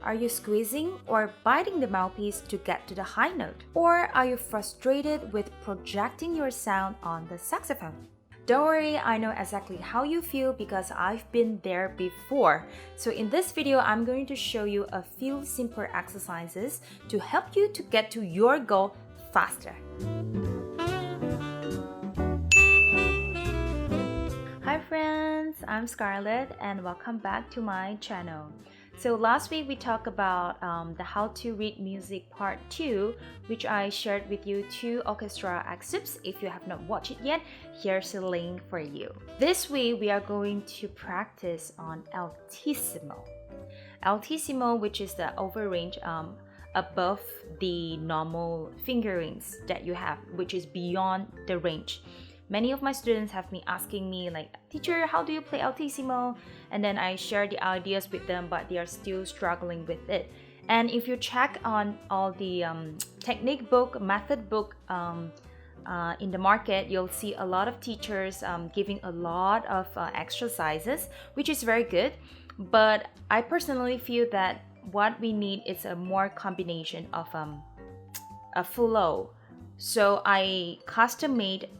Are you squeezing or biting the mouthpiece to get to the high note? Or are you frustrated with projecting your sound on the saxophone? Don't worry, I know exactly how you feel because I've been there before. So in this video, I'm going to show you a few simple exercises to help you to get to your goal faster. Hi friends, I'm Scarlett and welcome back to my channel. So last week we talked about the how to read music part 2, which I shared with you 2 orchestra excerpts. If you have not watched it yet, here's a link for you. This week we are going to practice on Altissimo. Altissimo, which is the over range above the normal fingerings that you have, which is beyond the range. Many of my students have been asking me like, teacher, how do you play Altissimo? And then I share the ideas with them, but they are still struggling with it. And if you check on all the technique book, method book in the market, you'll see a lot of teachers giving a lot of exercises, which is very good. But I personally feel that what we need is a more combination of a flow. So I custom made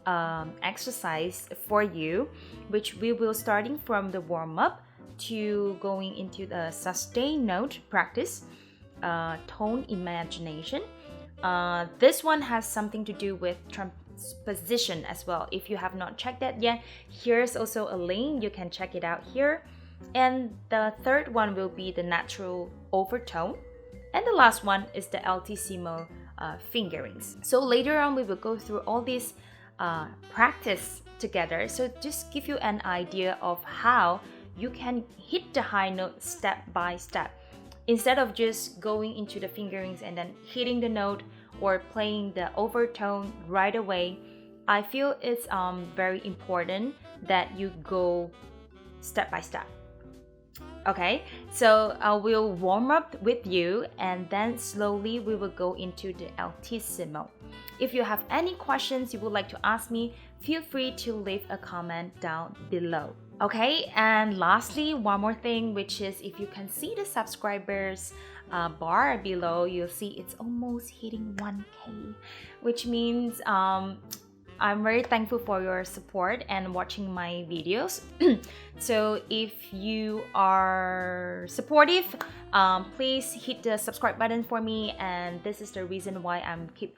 exercise for you, which we will starting from the warm up to going into the sustain note practice, tone imagination. This one has something to do with transposition as well. If you have not checked that yet, here's also a link. You can check it out here. And the third one will be the natural overtone. And the last one is the Altissimo fingerings. So later on we will go through all these practice together, so just give you an idea of how you can hit the high note step by step instead of just going into the fingerings and then hitting the note or playing the overtone right away. I feel it's very important that you go step by step. Okay, so I will warm up with you and then slowly we will go into the Altissimo. If you have any questions you would like to ask me, feel free to leave a comment down below. Okay, and lastly, one more thing, which is if you can see the subscribers bar below, you'll see it's almost hitting 1K, which means I'm very thankful for your support and watching my videos. So if you are supportive, please hit the subscribe button for me, and this is the reason why I'm keep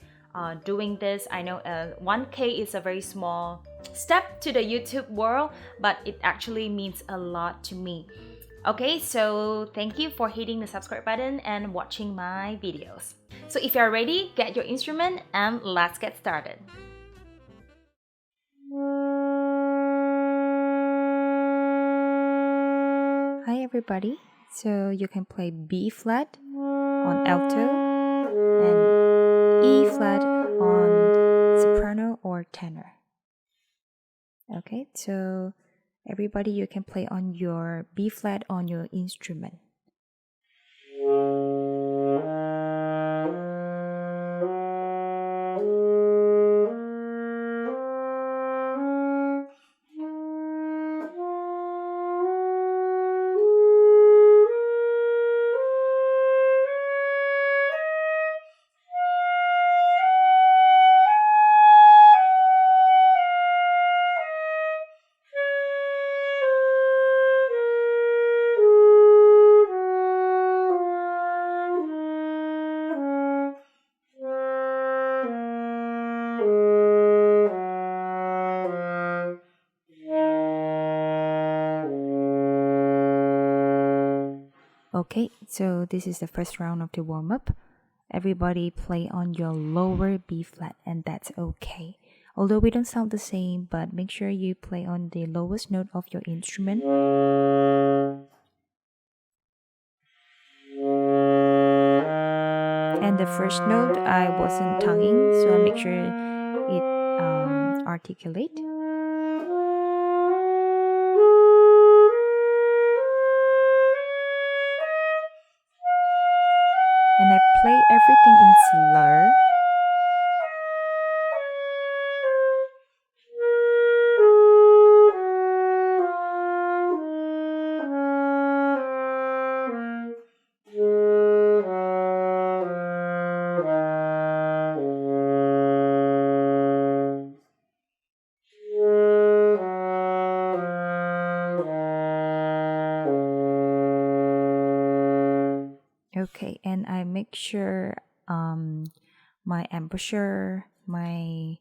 doing this. I know 1K is a very small step to the YouTube world, but it actually means a lot to me. Okay, so thank you for hitting the subscribe button and watching my videos. So if you're ready, get your instrument and let's get started. Hi everybody, so you can play B flat on alto and E flat on soprano or tenor. Okay, so everybody, you can play on your B flat on your instrument. Okay, so this is the first round of the warm-up. Everybody play on your lower B flat, and that's okay. Although we don't sound the same, but make sure you play on the lowest note of your instrument. And the first note, I wasn't tonguing, so make sure it articulate. And I play everything in slur. Okay, and I make sure my embouchure, my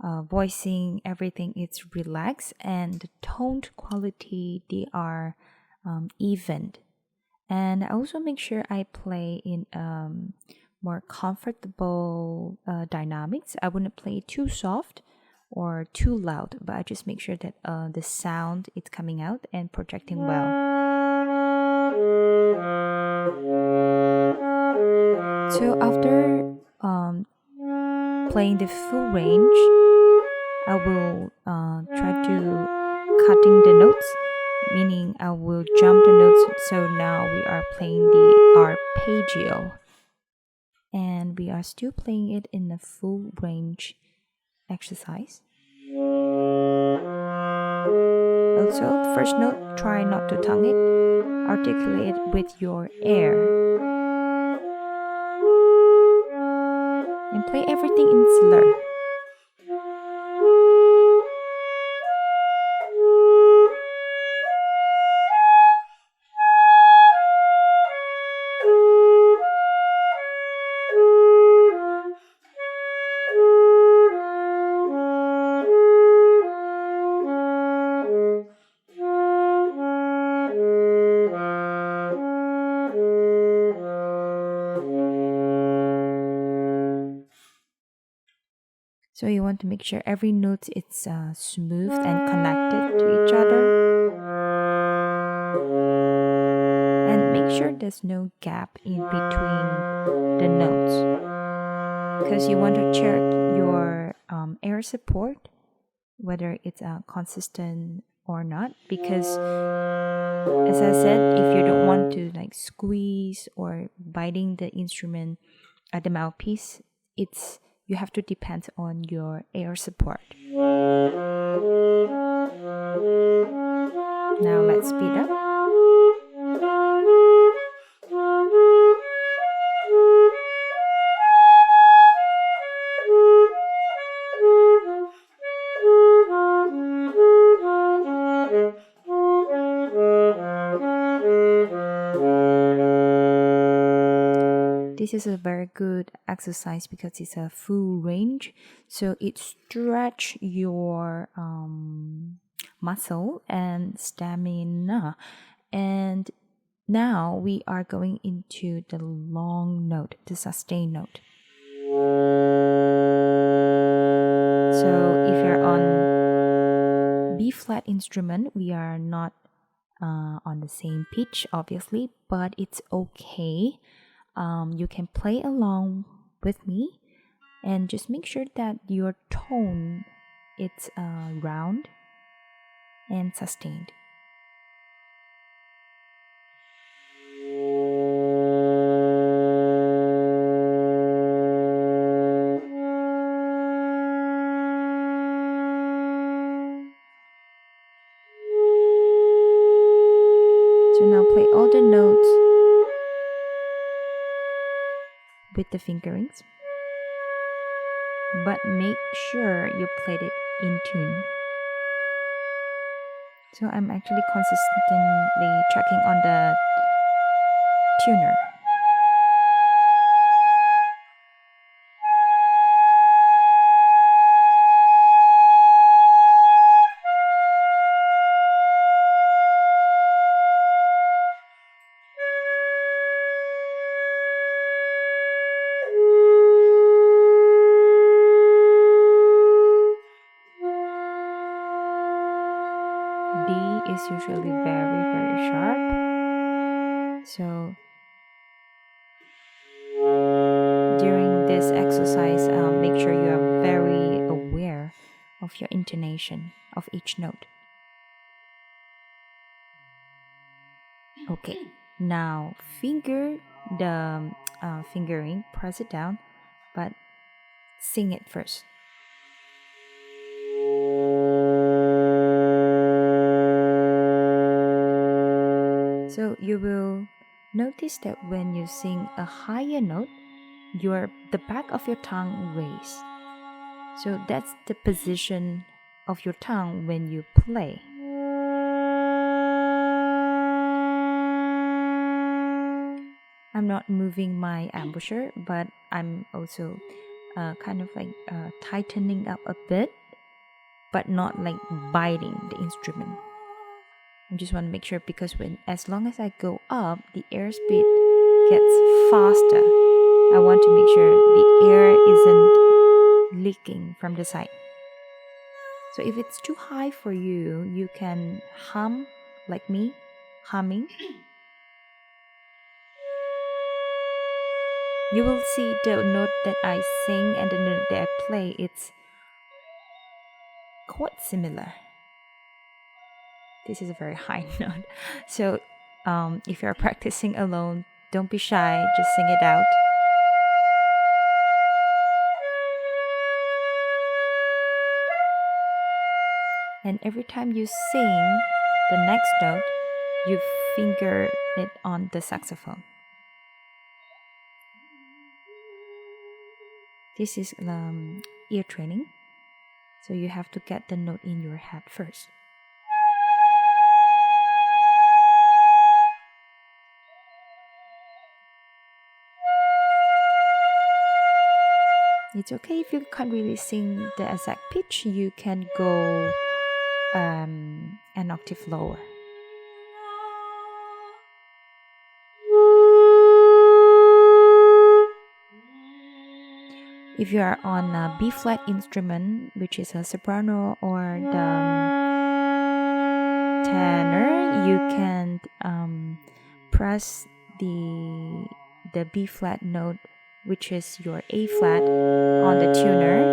voicing, everything is relaxed, and the tone quality, they are even. And I also make sure I play in more comfortable dynamics. I wouldn't play too soft or too loud, but I just make sure that the sound is coming out and projecting well. So after playing the full range, I will try to cutting the notes, meaning I will jump the notes. So now we are playing the arpeggio, and we are still playing it in the full range exercise. Also, first note, try not to tongue it. Articulate with your air. And play everything in slur. So you want to make sure every note is smooth and connected to each other. And make sure there's no gap in between the notes. Because you want to check your air support, whether it's consistent or not. Because as I said, if you don't want to like squeeze or biting the instrument at the mouthpiece, you have to depend on your air support. Now let's speed up. This is a very good exercise because it's a full range, so it stretch your muscle and stamina. And now we are going into the long note, the sustain note. So if you're on B flat instrument, we are not on the same pitch, obviously, but it's okay. You can play along with me and just make sure that your tone is round and sustained. So now play all the notes with the fingerings, but make sure you played it in tune. So I'm actually consistently checking on the tuner. D is usually very, very sharp. So during this exercise, make sure you are very aware of your intonation of each note. Okay, now finger the fingering, press it down, but sing it first. So you will notice that when you sing a higher note, the back of your tongue raised. So that's the position of your tongue when you play. I'm I'm not moving my embouchure, but I'm also kind of like tightening up a bit, but not like biting the instrument. I just want to make sure, because as long as I go up, the airspeed gets faster. I want to make sure the air isn't leaking from the side. So if it's too high for you, you can hum like me, humming. You will see the note that I sing and the note that I play, it's quite similar. This is a very high note. So if you're practicing alone, don't be shy, just sing it out. And every time you sing the next note, you finger it on the saxophone. This is ear training. So you have to get the note in your head first. It's okay if you can't really sing the exact pitch, you can go an octave lower. If you are on a B flat instrument, which is a soprano or the tenor, you can press the B flat note, which is your A flat, on the tuner.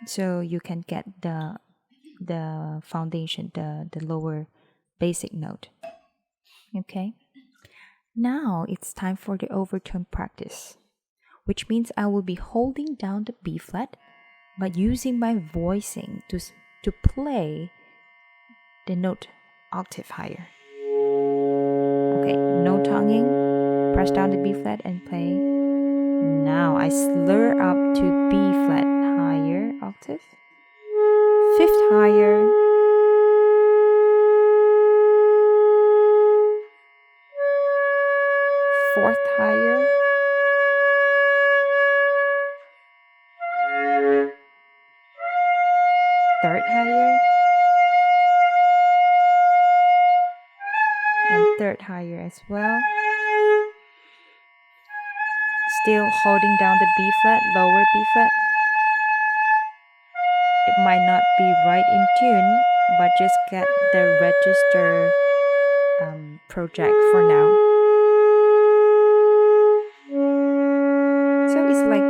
So you can get the foundation, the lower basic note. Okay. Now it's time for the overtone practice, which means I will be holding down the B flat, but using my voicing to play the note octave higher. Okay, no tonguing. Press down the B flat and play. Now I slur up to B flat higher octave, fifth higher, fourth higher, third higher, and third higher as well. Still holding down the B flat, lower B flat. It might not be right in tune, but just get the register project for now. So it's like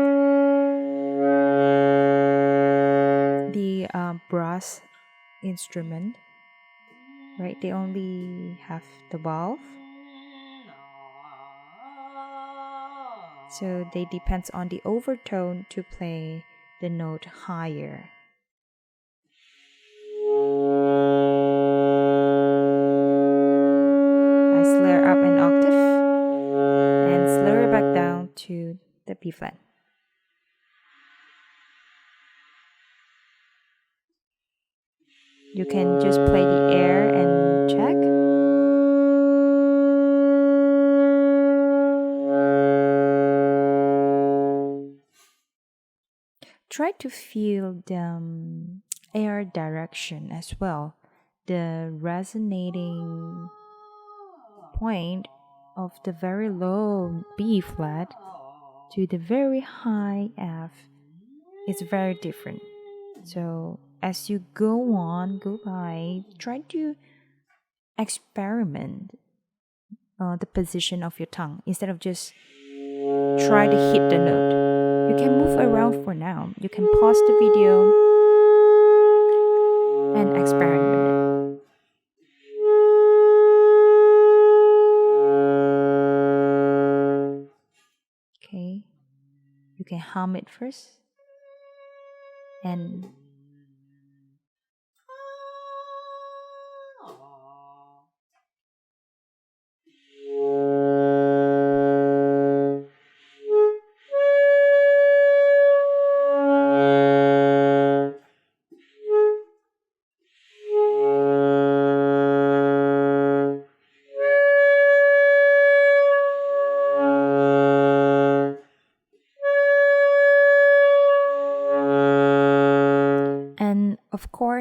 the brass instrument, right? They only have the valve. So they depends on the overtone to play the note higher. I slur up an octave and slur back down to the B flat. You can just play the air and check. Try to feel the air direction as well. The resonating point of the very low B flat to the very high F is very different. So as you go by, try to experiment the position of your tongue instead of just try to hit the note. You can move around for now. You can pause the video and experiment with it. Okay. You can hum it first and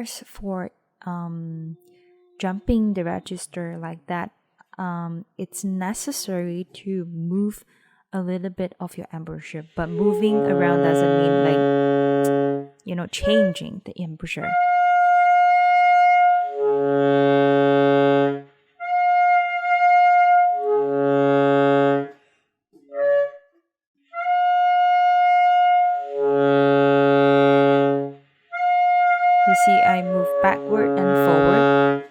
course, for jumping the register like that, it's necessary to move a little bit of your embouchure, but moving around doesn't mean like, changing the embouchure. You see, I move backward and forward.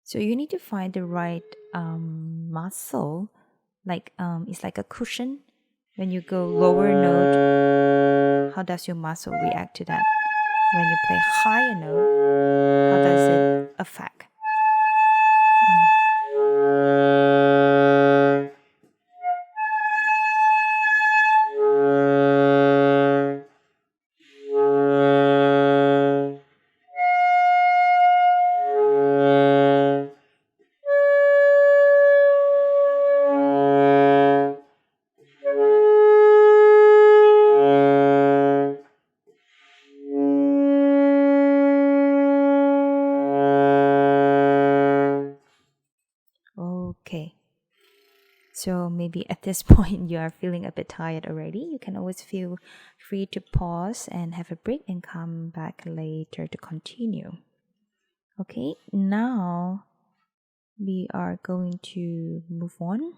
So you need to find the right muscle, like it's like a cushion. When you go lower note, how does your muscle react to that? When you play higher note, how does it affect? Okay, so maybe at this point you are feeling a bit tired already. You can always feel free to pause and have a break and come back later to continue. Okay, now we are going to move on.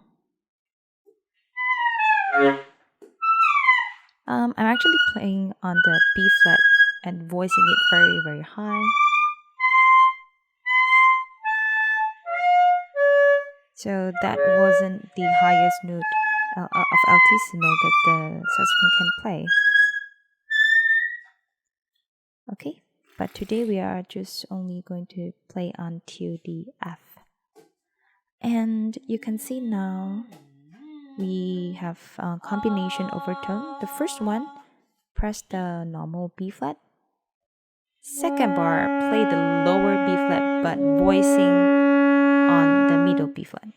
I'm actually playing on the B flat and voicing it very, very high. So that wasn't the highest note of Altissimo that the saxophone can play. Okay, but today we are just only going to play until the F. And you can see now we have a combination overtone. The first one, press the normal B flat. Second bar, play the lower B flat but voicing on the middle B flat.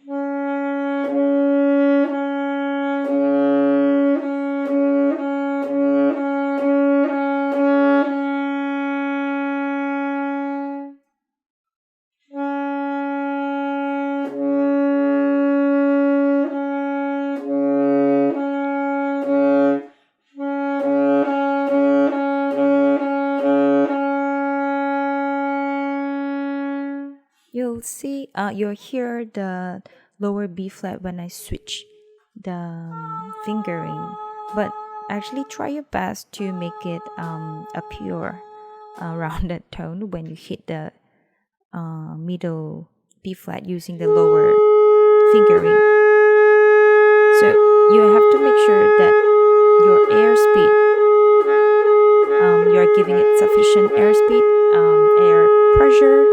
You'll hear the lower B flat when I switch the fingering, but actually try your best to make it a pure rounded tone when you hit the middle B flat using the lower fingering. So you have to make sure that your airspeed, you're giving it sufficient airspeed, air pressure,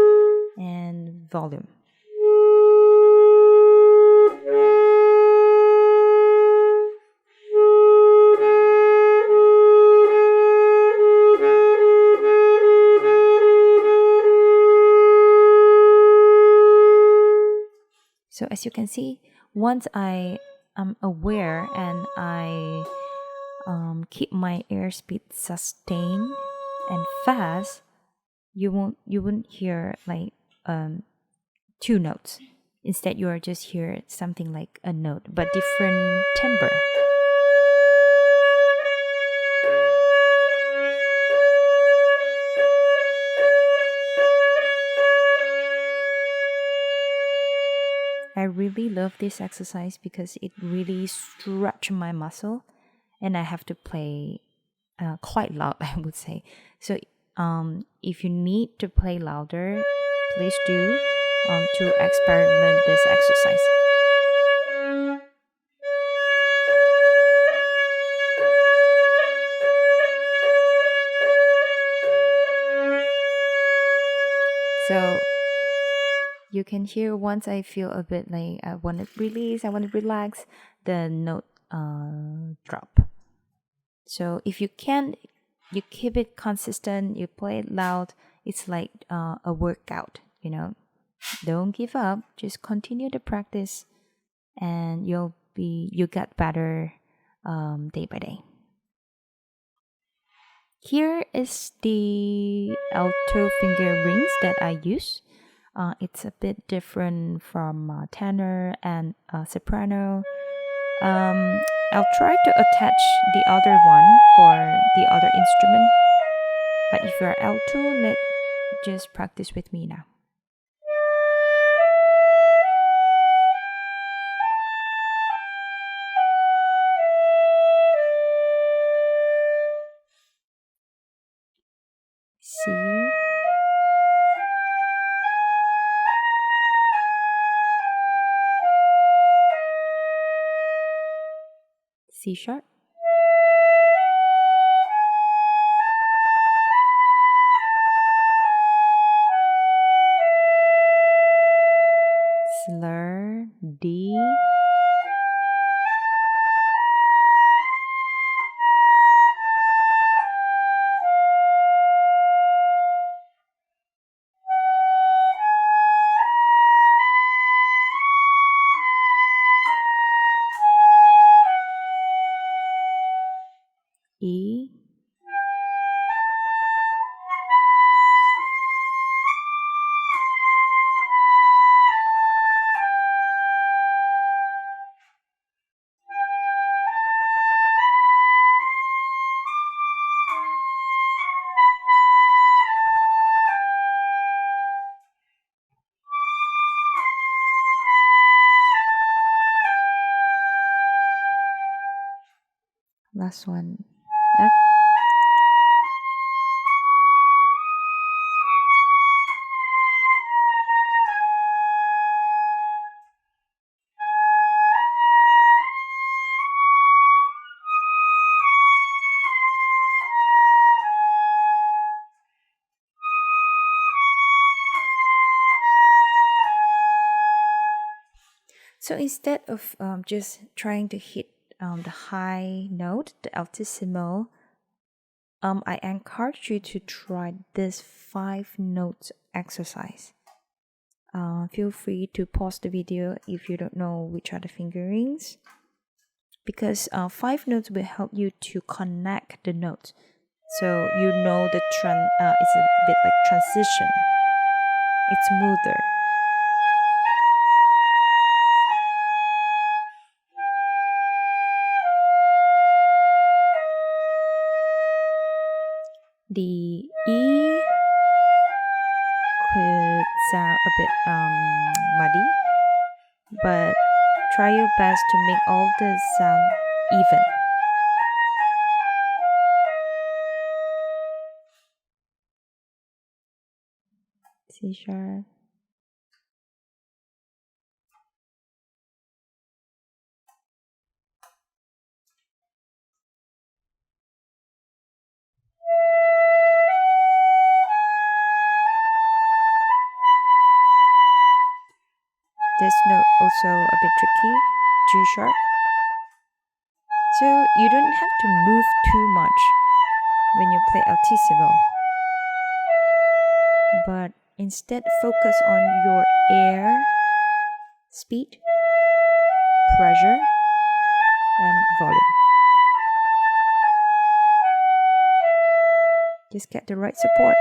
and volume. So as you can see, once I am aware and I keep my airspeed sustained and fast, you wouldn't hear like two notes. Instead, you are just hear something like a note, but different timbre. I really love this exercise because it really stretches my muscle, and I have to play quite loud, I would say. So if you need to play louder, please do to experiment this exercise. So you can hear once I feel a bit like I want to release, I want to relax, the note drop. So if you can, you keep it consistent, you play it loud. It's like a workout, Don't give up. Just continue to practice, and you get better day by day. Here is the alto finger rings that I use. It's a bit different from tenor and soprano. I'll try to attach the other one for the other instrument. But if you're alto, just practice with me now. C, C sharp, slur, D, E, last one, F. So instead of just trying to hit the high note, the altissimo, I encourage you to try this 5 notes exercise. Feel free to pause the video if you don't know which are the fingerings, because 5 notes will help you to connect the notes. So you know it's a bit like transition. It's smoother. The E could sound a bit muddy, but try your best to make all the sound even. C sharp. This note also a bit tricky, G sharp. So you don't have to move too much when you play altissimo, but instead focus on your air, speed, pressure, and volume. Just get the right support.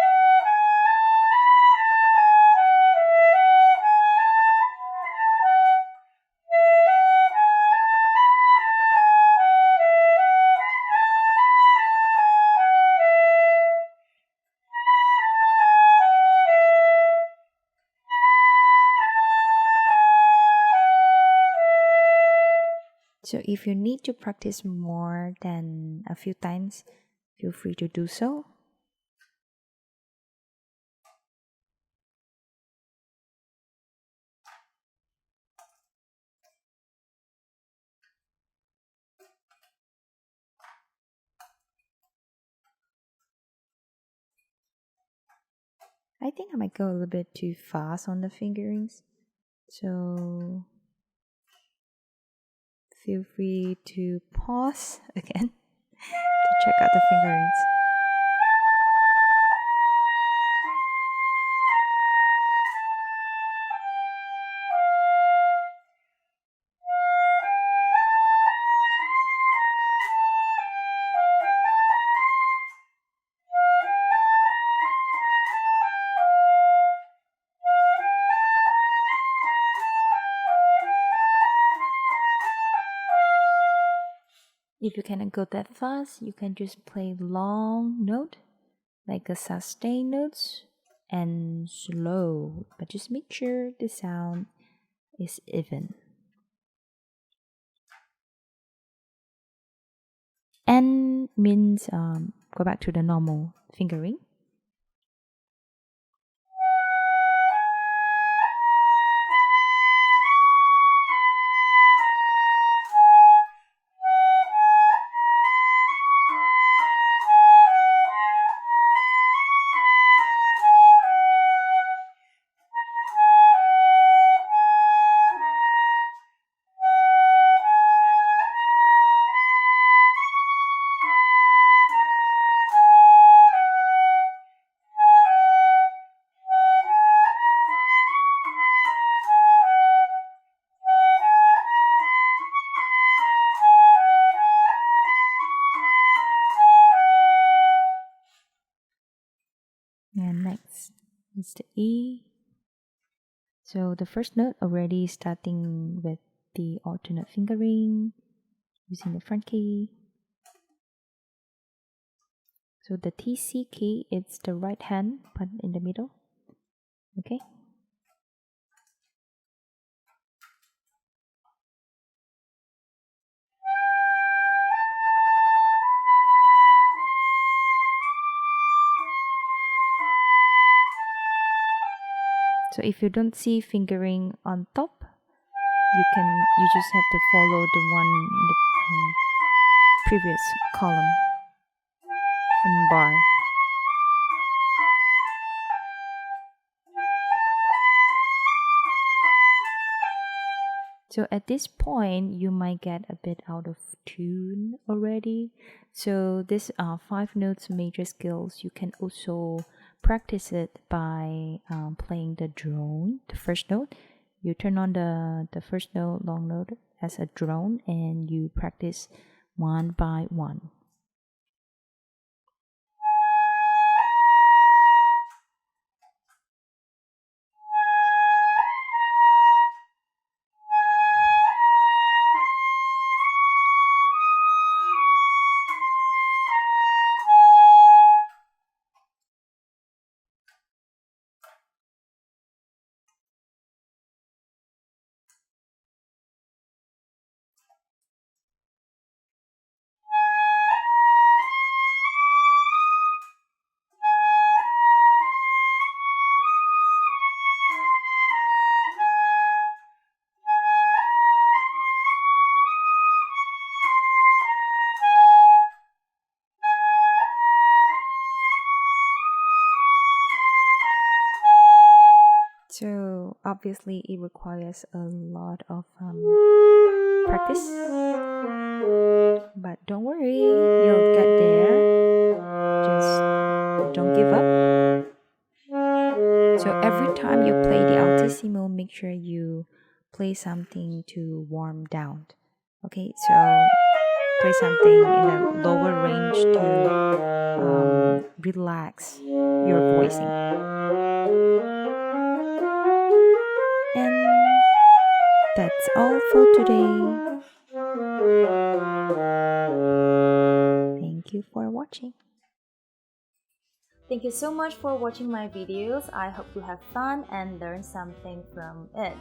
So if you need to practice more than a few times, feel free to do so. I think I might go a little bit too fast on the fingerings, so feel free to pause again to check out the fingerings. If you cannot go that fast, you can just play long note, like a sustain notes, and slow. But just make sure the sound is even. N means go back to the normal fingering. And next is the E. So the first note already starting with the alternate fingering using the front key. So the TC key, it's the right hand but in the middle. Okay. So if you don't see fingering on top, you just have to follow the one in the previous column and bar. So at this point, you might get a bit out of tune already. So these are 5 notes major scales. You can also practice it by playing the drone, the first note. You turn on the first note, long note, as a drone, and you practice one by one. So obviously it requires a lot of practice, but don't worry, you'll get there. Just don't give up. So every time you play the Altissimo, make sure you play something to warm down. Okay, so play something in a lower range to relax your voicing. And that's all for today. Thank you for watching. Thank you so much for watching my videos. I hope you have fun and learn something from it.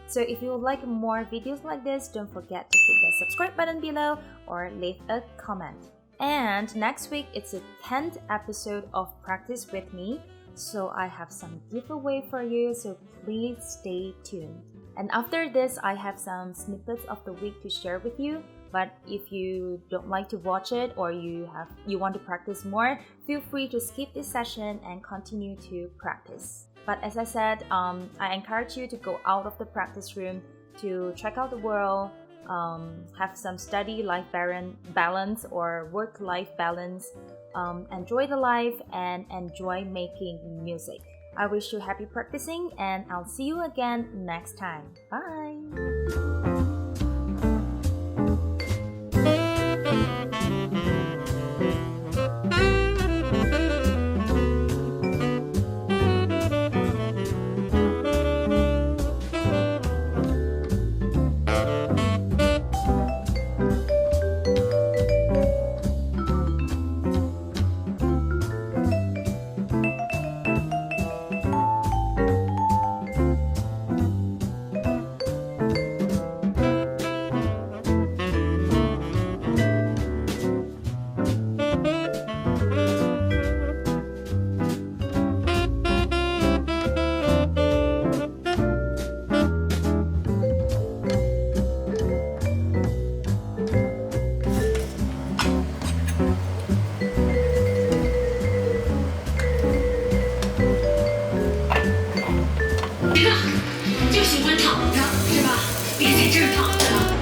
So if you would like more videos like this, don't forget to hit the subscribe button below or leave a comment. And next week, it's the 10th episode of Practice With Me. So I have some giveaway for you, so please stay tuned. And after this, I have some snippets of the week to share with you. But if you don't like to watch it or you want to practice more, feel free to skip this session and continue to practice. But as I said, I encourage you to go out of the practice room to check out the world, have some study-life balance or work-life balance, enjoy the life and enjoy making music. I wish you happy practicing and I'll see you again next time. Bye! 欢躺着是吧？别在这儿躺着了，